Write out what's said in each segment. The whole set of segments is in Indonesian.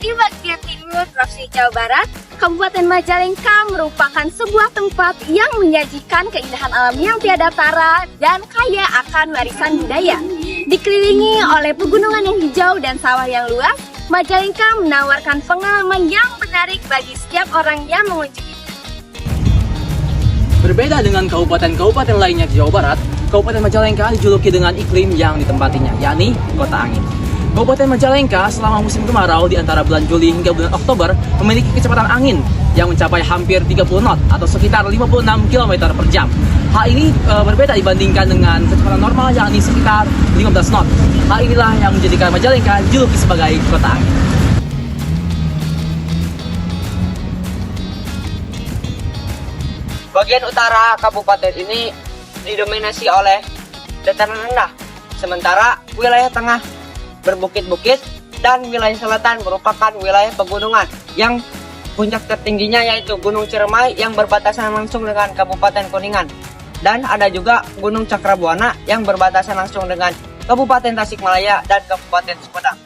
di bagian timur Provinsi Jawa Barat, Kabupaten Majalengka merupakan sebuah tempat yang menyajikan keindahan alam yang tiada tara dan kaya akan warisan budaya. Dikelilingi oleh pegunungan yang hijau dan sawah yang luas, Majalengka menawarkan pengalaman yang menarik bagi setiap orang yang mengunjungi. Berbeda dengan kabupaten-kabupaten lainnya di Jawa Barat, Kabupaten Majalengka dijuluki dengan iklim yang ditempatinya, yakni kota angin. Kabupaten Majalengka selama musim kemarau di antara bulan Juli hingga bulan Oktober memiliki kecepatan angin yang mencapai hampir 30 knot atau sekitar 56 km per jam. Hal ini berbeda dibandingkan dengan kecepatan normal yakni sekitar 15 knot. Hal inilah yang menjadikan Majalengka dijuluki sebagai kota angin. Bagian utara kabupaten ini didominasi oleh dataran rendah, sementara wilayah tengah berbukit-bukit dan wilayah selatan merupakan wilayah pegunungan yang puncak tertingginya yaitu Gunung Ciremai yang berbatasan langsung dengan Kabupaten Kuningan, dan ada juga Gunung Cakrabuana yang berbatasan langsung dengan Kabupaten Tasikmalaya dan Kabupaten Sumedang.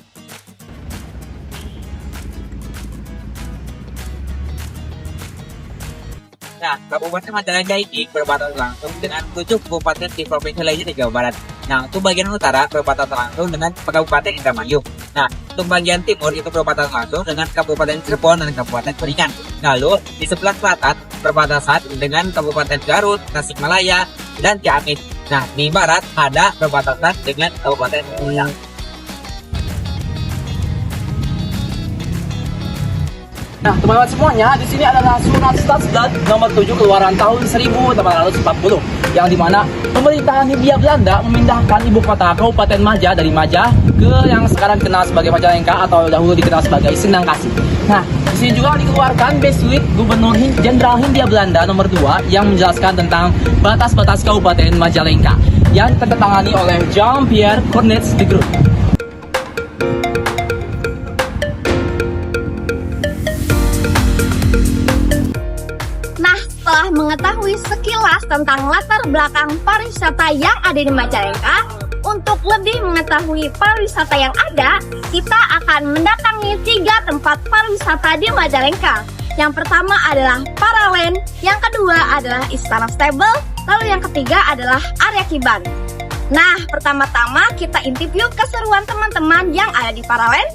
Nah, Kabupaten Majalengka ini berbatasan langsung dengan 7 kabupaten di provinsi lainnya di Jawa Barat. Nah, untuk bagian utara berbatasan langsung dengan Kabupaten Indramayu. Nah, untuk bagian timur itu berbatasan langsung dengan Kabupaten Cirebon dan Kabupaten Kuningan. Lalu, di sebelah selatan berbatasan dengan Kabupaten Garut, Tasikmalaya, dan Ciamis. Nah, di barat ada berbatasan dengan Kabupaten Sumedang. Nah, teman-teman semuanya, di sini adalah Surat Stadsblad nomor 7 keluaran tahun 1840 yang dimana pemerintahan Hindia Belanda memindahkan ibu kota Kabupaten Maja dari Maja ke yang sekarang dikenal sebagai Majalengka atau dahulu dikenal sebagai Sendang Kasih. Nah, di sini juga dikeluarkan Besluit Gubernur Jenderal Hindia Belanda nomor 2 yang menjelaskan tentang batas-batas Kabupaten Majalengka yang ditandatangani oleh Jean-Pierre Cornets de Groot. Setelah mengetahui sekilas tentang latar belakang pariwisata yang ada di Majalengka, untuk lebih mengetahui pariwisata yang ada, kita akan mendatangi 3 tempat pariwisata di Majalengka. Yang pertama adalah Paraland, yang kedua adalah Istana Stable, lalu yang ketiga adalah area Kiban. Nah, pertama-tama kita intip yuk keseruan teman-teman yang ada di Paraland.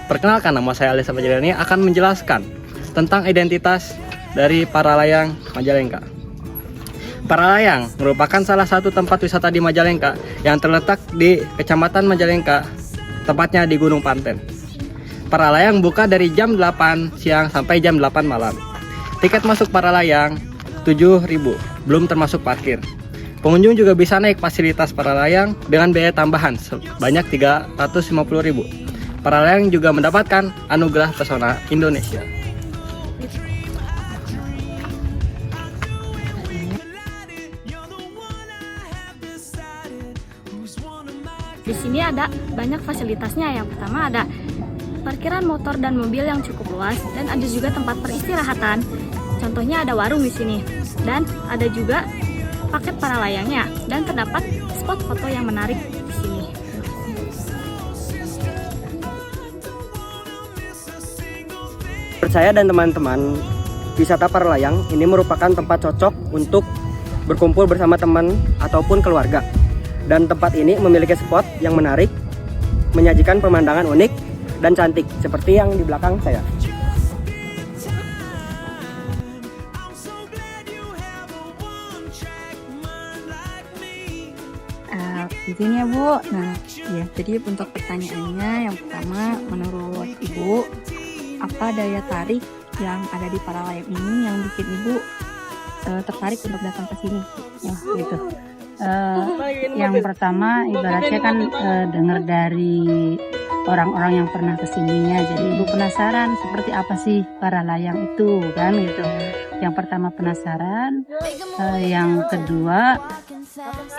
Perkenalkan, nama saya Alisa Majalani akan menjelaskan tentang identitas dari para layang Majalengka. Para layang merupakan salah satu tempat wisata di Majalengka yang terletak di Kecamatan Majalengka, tepatnya di Gunung Panten. Para layang buka dari jam 8 siang sampai jam 8 malam. Tiket masuk para layang 7.000, belum termasuk parkir. Pengunjung juga bisa naik fasilitas para layang dengan biaya tambahan sebanyak 350.000. Para layang juga mendapatkan anugerah pesona Indonesia. Di sini ada banyak fasilitasnya. Yang pertama ada parkiran motor dan mobil yang cukup luas, dan ada juga tempat peristirahatan. Contohnya ada warung di sini, dan ada juga paket para layangnya, dan terdapat spot foto yang menarik di sini. Saya dan teman-teman, wisata para layang ini merupakan tempat cocok untuk berkumpul bersama teman ataupun keluarga. Dan tempat ini memiliki spot yang menarik, menyajikan pemandangan unik dan cantik seperti yang di belakang saya. Di sini ya Bu. Nah, ya, jadi untuk pertanyaannya yang pertama, menurut Ibu, apa daya tarik yang ada di para layang ini yang bikin Ibu tertarik untuk datang ke sini? Ya, gitu. Yang pertama ibaratnya kan dengar dari orang-orang yang pernah kesininya, jadi ibu penasaran seperti apa sih para layang itu kan gitu. Yang pertama penasaran, yang kedua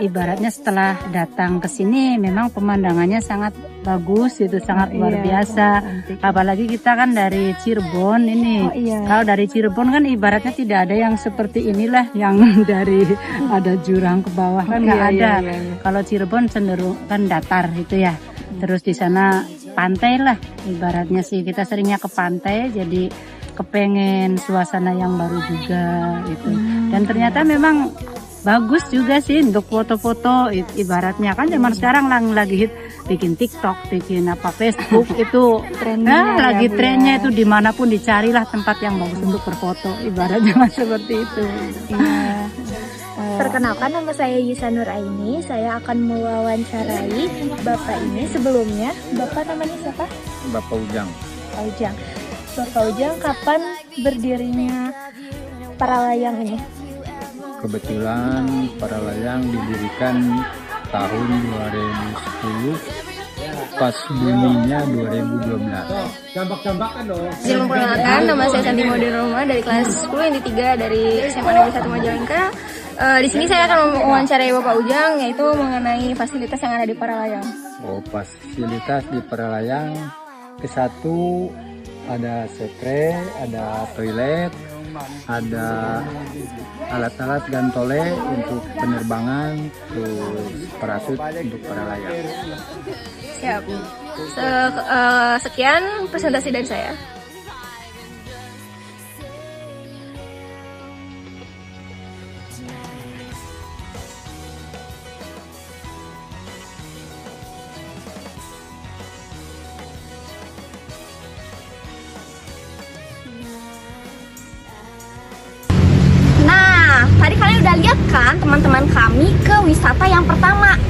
ibaratnya setelah datang ke sini memang pemandangannya sangat bagus gitu, sangat luar biasa. Apalagi kita kan dari Cirebon ini. Kalau dari Cirebon kan ibaratnya tidak ada yang seperti inilah, yang dari ada jurang ke bawah kan nggak ada. Kalau Cirebon cenderung kan datar gitu ya. Terus di sana pantai lah ibaratnya sih, kita seringnya ke pantai jadi kepengen suasana yang baru juga gitu. Dan ternyata memang bagus juga sih untuk foto-foto, ibaratnya kan zaman sekarang lagi hit bikin TikTok, bikin apa Facebook itu trennya, lagi trennya itu dimanapun dicarilah tempat yang bagus untuk berfoto, ibaratnya seperti itu. Perkenalkan, nama saya Yisa Nuraini. Saya akan mewawancarai Bapak ini. Sebelumnya, Bapak namanya siapa? Bapak Ujang. Pak Ujang. Bapak Ujang, kapan berdirinya para layang ini? Kebetulan para layang didirikan tahun 2010, pas bunyinya 2012. Izin memperkenalkan, nama saya Santi Maudin Roma dari kelas 10 Inti 3 dari SMA Negeri 1 Majalengka. Di sini saya akan mewawancarai Bapak Ujang, yaitu mengenai fasilitas yang ada di para layang. Oh, fasilitas di para layang, ke-1 ada spray, ada toilet, ada alat-alat gantole untuk penerbangan, terus parasut untuk para layang. Siap. Sekian presentasi dari saya. Tadi kalian udah lihat kan teman-teman kami ke wisata yang pertama.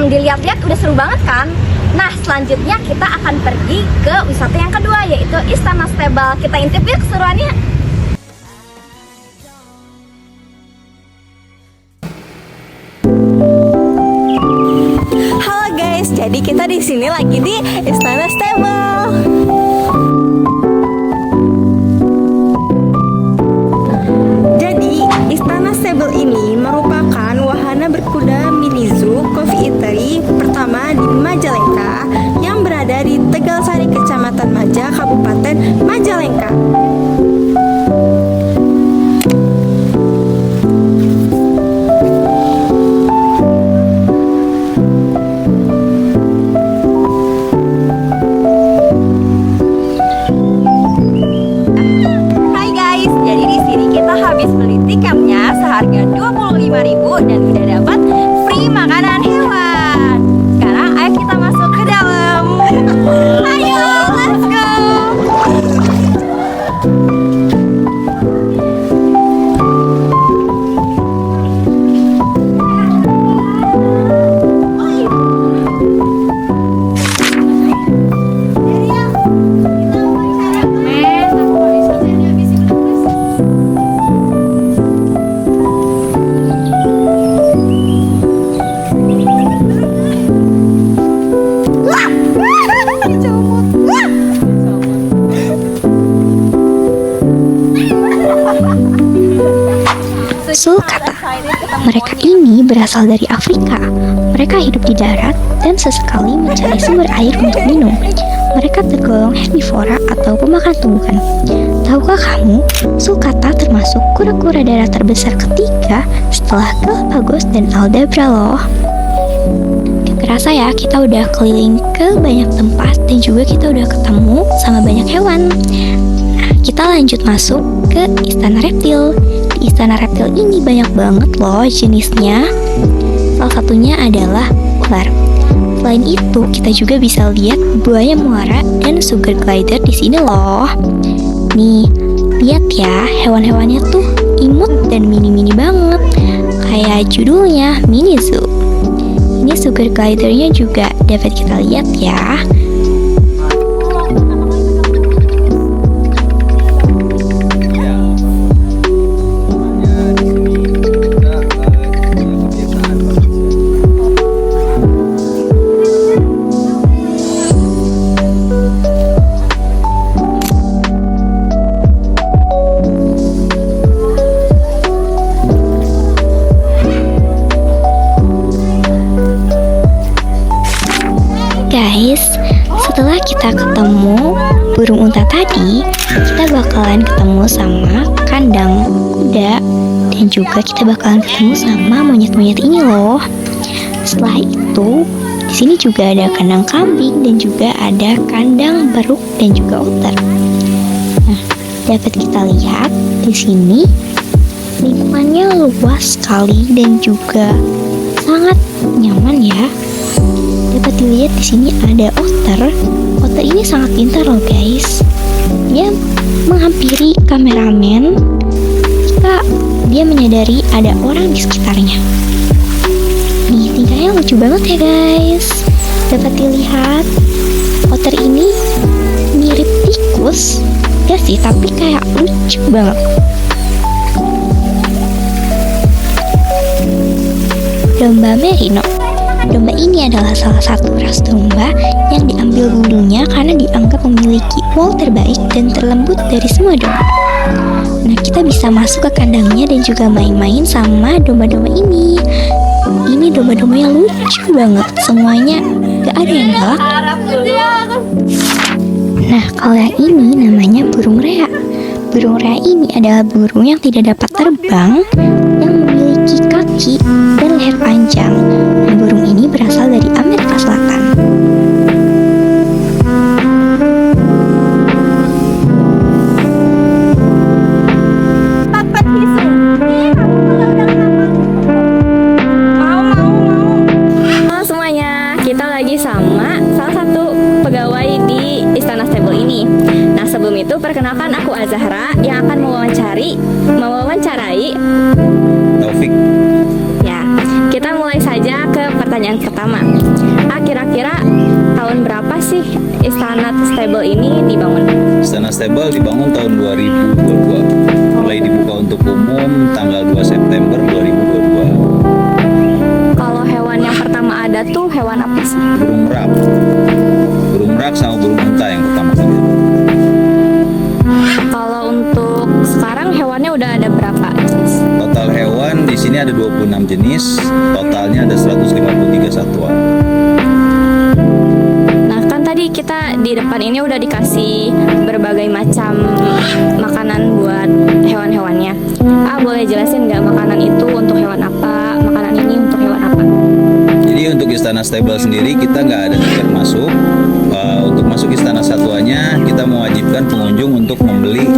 Dilihat-lihat udah seru banget kan? Nah, selanjutnya kita akan pergi ke wisata yang kedua, yaitu Istana Stable. Kita intip yuk keseruannya. Halo guys, jadi kita di sini lagi di Istana Stable. Istana Stable ini merupakan wahana berkuda mini zoo coffee eatery pertama di Majalengka yang berada di Tegalsari, Kecamatan Maja, Kabupaten Majalengka. Tiketnya seharga 25.000 dan udah dapat free makanan hewan. Sekarang ayo kita masuk ke dalam. Ayo, let's go. Sulcata. Mereka ini berasal dari Afrika. Mereka hidup di darat dan sesekali mencari sumber air untuk minum. Mereka tergolong herbivora atau pemakan tumbuhan. Tahukah kamu, sulcata termasuk kura-kura darat terbesar ketiga setelah Galapagos dan Aldabra loh. Kerasa ya, kita udah keliling ke banyak tempat dan juga kita udah ketemu sama banyak hewan. Nah, kita lanjut masuk ke Istana Reptil. Di Istana Reptil ini banyak banget loh jenisnya. Salah satunya adalah ular. Selain itu, kita juga bisa lihat buaya muara dan sugar glider di sini loh. Nih, lihat ya, hewan-hewannya tuh imut dan mini-mini banget. Kayak judulnya Mini Zoo. Ini sugar glidernya juga dapat kita lihat ya. guys, setelah kita ketemu burung unta tadi, kita bakalan ketemu sama kandang kuda dan juga kita bakalan ketemu sama monyet-monyet ini loh. Setelah itu, di sini juga ada kandang kambing dan juga ada kandang beruk dan juga otter. Nah, dapat kita lihat di sini lingkungannya luas sekali dan juga sangat nyaman ya. Dapat dilihat di sini ada otter. Otter ini sangat pintar loh guys. Dia menghampiri kameramen jika dia menyadari ada orang di sekitarnya. Nih, tingkahnya lucu banget ya guys. Dapat dilihat otter ini mirip tikus, gak sih? Tapi kayak lucu banget. Domba merino. Domba ini adalah salah satu ras domba yang diambil bulunya karena dianggap memiliki wool terbaik dan terlembut dari semua domba. Nah, kita bisa masuk ke kandangnya dan juga main-main sama domba-domba ini. Ini domba-domba yang lucu banget, semuanya gak ada yang galak. Nah, kalau yang ini namanya burung rea. Burung rea ini adalah burung yang tidak dapat terbang, yang memiliki kaki dan leher panjang. Nah, burung ini berasal dari Amerika Selatan. Halo semuanya, kita lagi sama salah satu pegawai di Istana Stable ini. Nah, sebelum itu perkenalkan aku Azahra yang akan mewawancarai Taufik. ya. Kita mulai saja ke pertanyaan pertama. Kira-kira tahun berapa sih Istana Stable ini dibangun? Istana Stable dibangun tahun 2022. Mulai dibuka untuk umum tanggal 2 September 2022. Kalau hewan yang pertama ada tuh hewan apa sih? Burung merak. Burung merak sama burung unta yang pertama kali. Kalau untuk sekarang hewannya udah ada berapa jenis? Total hewan di sini ada 26 jenis, totalnya ada 153 satwa. Nah, kan tadi kita di depan ini udah dikasih berbagai macam makanan buat hewan-hewannya. Boleh jelasin nggak makanan itu untuk hewan apa? Makanan ini untuk hewan apa? Jadi untuk Istana Stable sendiri kita nggak ada tiket masuk. Untuk masuk Istana Satwanya kita mewajibkan pengunjung untuk membeli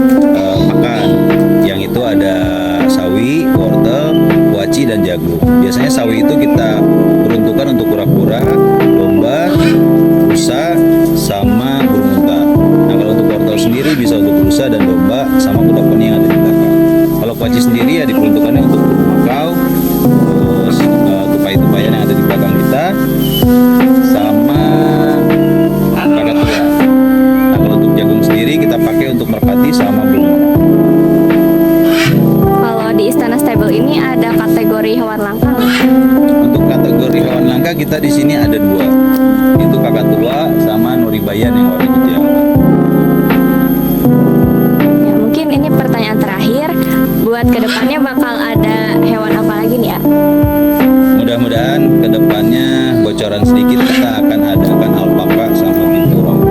pakan. Yang itu ada sawi, wortel, kuaci, dan jagung. Biasanya sawi itu kita peruntukkan untuk kura-kura, domba, rusa, sama burung unta. Nah, kalau untuk wortel sendiri bisa untuk rusa dan domba sama kuda poni yang ada di belakang. Kalau kuaci sendiri ya diperuntukkannya untuk burung makau, terus tupai-tupayan yang ada di belakang kita, sama kakatua. Nah, kalau untuk jagung sendiri kita pakai untuk merpati sama burung. Kalau di Istana Stable ini ada kategori hewan langka nggak? Untuk kategori hewan langka kita di sini ada 2. Itu kakatua sama nuribayan yang warna hijau. Ya, mungkin ini pertanyaan terakhir. Buat kedepannya bakal ada hewan apa lagi nih ya? Mudah-mudahan kedepannya bocoran sedikit kita akan adakan alpaka sama binturong.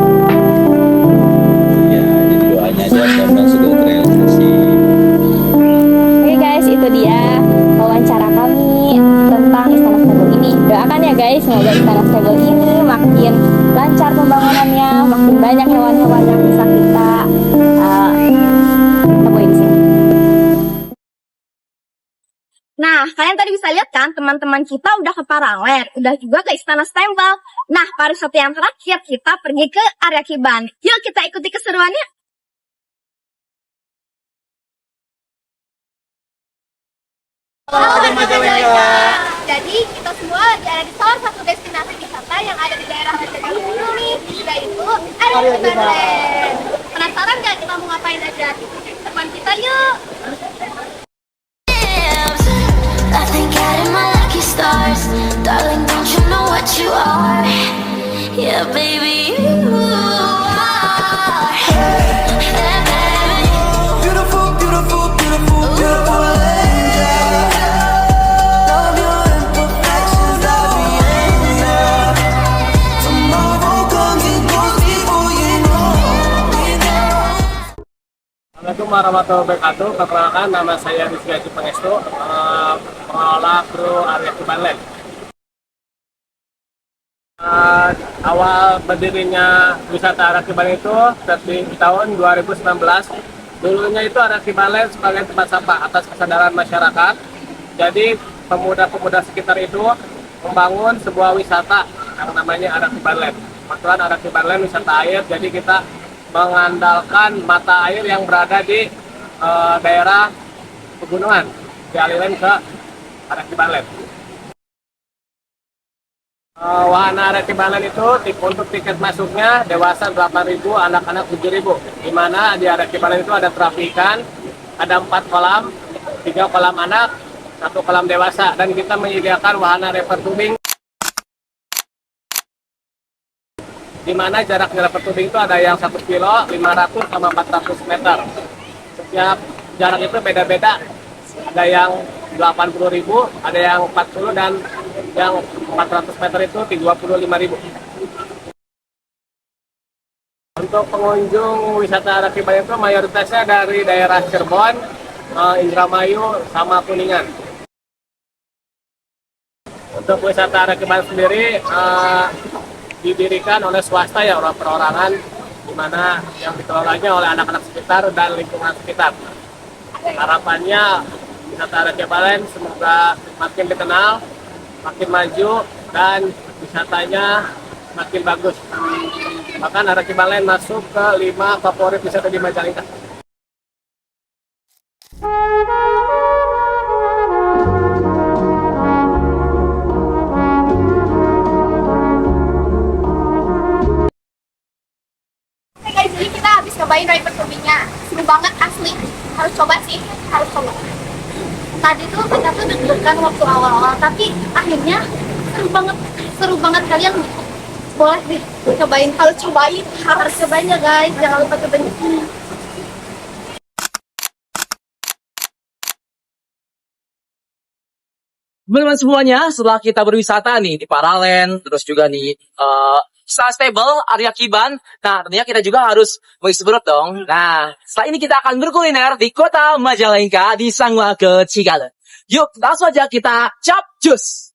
Ya, jadi doanya aja mudah-mudahan segera terrealisasi. Oke guys, itu dia wawancara kami tentang Istana Stable ini. Doakan ya guys, semoga Istana Stable ini makin lancar pembangunannya, makin banyak hewan-hewan yang bisa kita temuin sini. Nah, kalian tadi bisa lihat kan teman-teman kita udah ke Parangler, udah juga ke Istana Stable. Nah, pariwisata yang terakhir kita pergi ke area Kiban. Yuk kita ikuti keseruannya. Halo Majalengka. Jadi kita semua ada di salah satu destinasi wisata yang ada di daerah Majalengka ini, yaitu area Kiban. Penasaran nggak kita mau ngapain aja? Teman kita yuk. I think out in my lucky stars, darling, don't you know what you are? Yeah, baby, you are. Hey, baby. Beautiful, beautiful, beautiful, beautiful angel. Love your imperfections, love the angel. Tomorrow warahmatullahi wabarakatuh. Perkenalkan, nama saya Rizky Haji Pangestu, pengelola Kru Area Kibanland. Awal berdirinya wisata Area Kibanland itu di tahun 2019. Dulunya itu Area Kibanland sebagai tempat sampah atas kesadaran masyarakat. Jadi pemuda-pemuda sekitar itu membangun sebuah wisata yang namanya Area Kibanland. Kebetulan Area Kibanland wisata air, jadi kita mengandalkan mata air yang berada di daerah pegunungan, dialirin ke Area Kibanland. Wahana Area Kibanland itu untuk tiket masuknya dewasa 8.000, anak-anak 7.000. Di mana di Area Kibanland itu ada terapi ikan, ada 4 kolam, 3 kolam anak, 1 kolam dewasa, dan kita menyediakan wahana river tubing. Di mana jarak river tubing itu ada yang 1 kilo, 500 sama 400 meter. Setiap jarak itu beda-beda. Ada yang 80.000, ada yang 40, dan yang 400 meter itu 35.000. Untuk pengunjung wisata Area Kibanland itu mayoritasnya dari daerah Cirebon, Indramayu, sama Kuningan. Untuk wisata Area Kibanland sendiri didirikan oleh swasta ya, orang perorangan, di mana yang dikelolanya oleh anak-anak sekitar dan lingkungan sekitar. Harapannya wisata Area Kibanland semoga makin dikenal, makin maju, dan wisatanya makin bagus. Bahkan Area Kibanland masuk ke 5 favorit wisata di Majalengka. Jadi kita habis cobain river tubingnya, seru banget asli, harus coba sih, harus coba. Tadi tuh kita tuh deg-degan waktu awal-awal, tapi akhirnya seru banget kalian boleh deh cobain, harus cobain ya guys, jangan lupa cobain. Teman-teman semuanya, setelah kita berwisata nih di Paraland, terus juga nih Stable, Area Kiban. Nah, tentunya kita juga harus mengisi perut dong. Nah, setelah ini kita akan berkuliner di kota Majalengka di Sanguake Cigale. Yuk, langsung aja kita cap jus.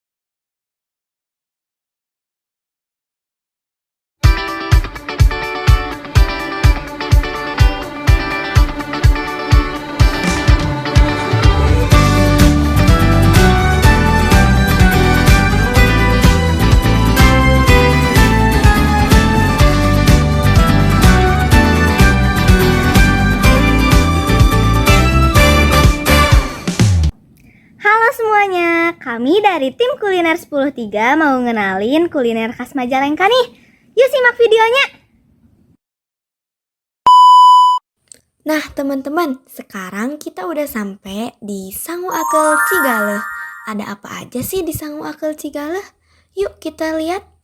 Halo semuanya, kami dari tim kuliner 10.3 mau ngenalin kuliner khas Majalengka nih. Yuk simak videonya. Nah teman-teman, sekarang kita udah sampai di Sanguake Cigale. Ada apa aja sih di Sanguake Cigale? Yuk kita lihat.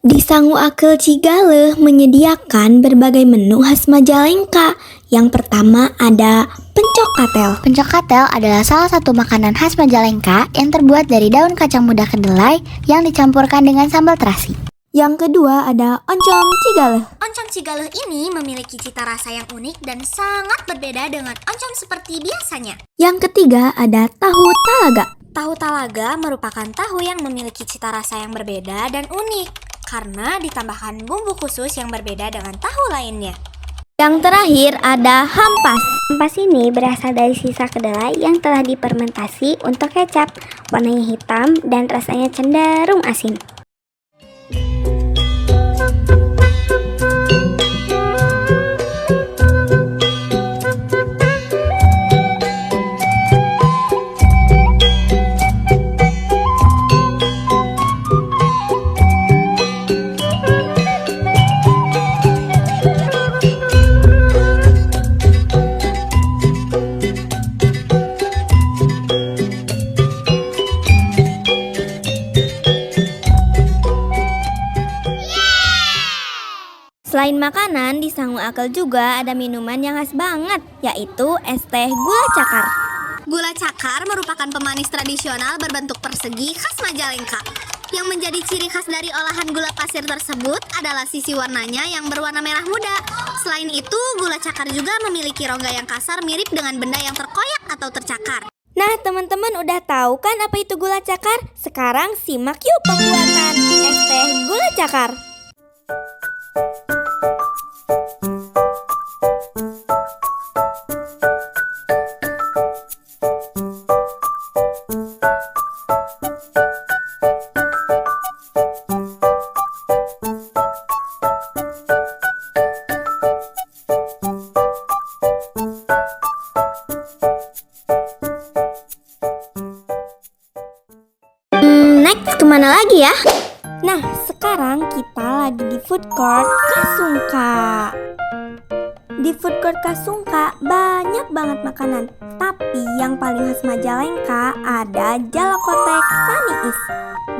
Di Sanguake Cigale menyediakan berbagai menu khas Majalengka. Yang pertama ada pencok katel. Pencok katel adalah salah satu makanan khas Majalengka yang terbuat dari daun kacang muda kedelai yang dicampurkan dengan sambal terasi. Yang kedua ada oncom Cigale. Oncom Cigale ini memiliki cita rasa yang unik dan sangat berbeda dengan oncom seperti biasanya. Yang ketiga ada tahu talaga. Tahu talaga merupakan tahu yang memiliki cita rasa yang berbeda dan unik karena ditambahkan bumbu khusus yang berbeda dengan tahu lainnya. Yang terakhir ada hampas. Hampas ini berasal dari sisa kedelai yang telah difermentasi untuk kecap. Warnanya hitam dan rasanya cenderung asin. Selain makanan, di Sanguake juga ada minuman yang khas banget, yaitu es teh gula cakar. Gula cakar merupakan pemanis tradisional berbentuk persegi khas Majalengka. Yang menjadi ciri khas dari olahan gula pasir tersebut adalah sisi warnanya yang berwarna merah muda. Selain itu, gula cakar juga memiliki rongga yang kasar mirip dengan benda yang terkoyak atau tercakar. Nah, teman-teman udah tahu kan apa itu gula cakar? Sekarang simak yuk pembuatan es teh gula cakar. Next kemana lagi ya? Nah, sekarang kita lagi di food court Kasungka. Di food court Kasungka banyak banget makanan. Tapi yang paling khas Majalengka ada jalakotek paniis.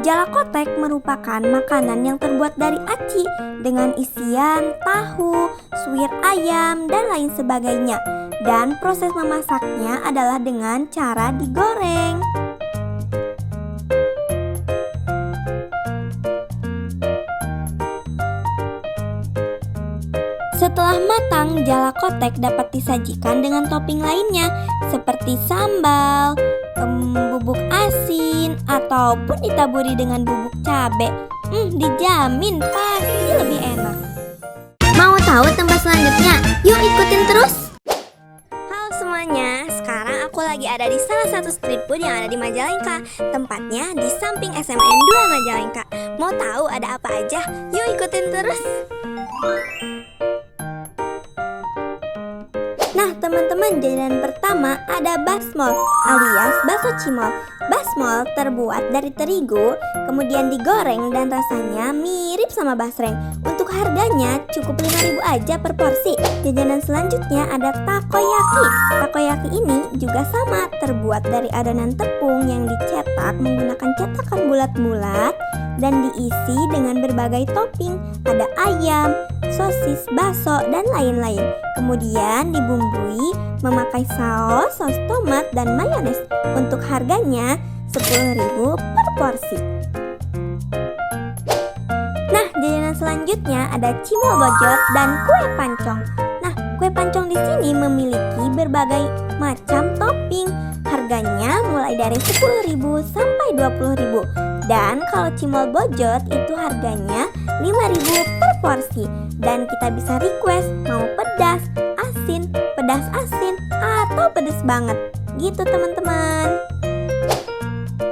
Jalakotek merupakan makanan yang terbuat dari aci dengan isian tahu, suwir ayam, dan lain sebagainya. Dan proses memasaknya adalah dengan cara digoreng. Setelah matang, jalakotek dapat disajikan dengan topping lainnya seperti sambal, bubuk asin, ataupun ditaburi dengan bubuk cabe. Dijamin pasti lebih enak. Mau tahu tempat selanjutnya? Yuk ikutin terus! Halo semuanya, sekarang aku lagi ada di salah satu street food yang ada di Majalengka. Tempatnya di samping SMN 2 Majalengka. Mau tahu ada apa aja? Yuk ikutin terus! Nah teman-teman, jajanan pertama ada basmol alias bakso cimol. Basmol terbuat dari terigu, kemudian digoreng dan rasanya mirip sama basreng. Untuk harganya cukup 5.000 aja per porsi. Jajanan selanjutnya ada takoyaki. Takoyaki ini juga sama, terbuat dari adonan tepung yang dicetak menggunakan cetakan bulat-bulat dan diisi dengan berbagai topping. Ada ayam, sosis, bakso, dan lain-lain. Kemudian dibumbui memakai saus tomat, dan mayones. Untuk harganya 10.000 per porsi. Nah, jajanan selanjutnya ada cimol bojot dan kue pancong. Nah, kue pancong di sini memiliki berbagai macam topping. Harganya mulai dari 10.000 sampai 20.000. Dan kalau cimol bojot itu harganya 5.000 per porsi. Dan kita bisa request mau pedas, asin, atau pedas banget. Gitu teman-teman.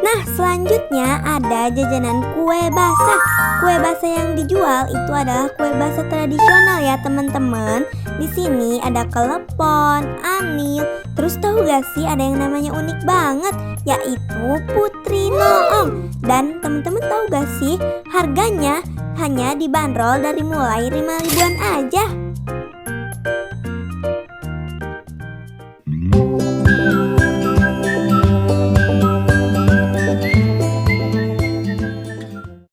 Nah, selanjutnya ada jajanan kue basah. Kue basah yang dijual itu adalah kue basah tradisional ya teman-teman. Di sini ada kelepon, anil, terus tahu gak sih ada yang namanya unik banget, yaitu putri noong. Dan teman-teman tahu gak sih harganya hanya dibanderol dari mulai 5.000-an aja.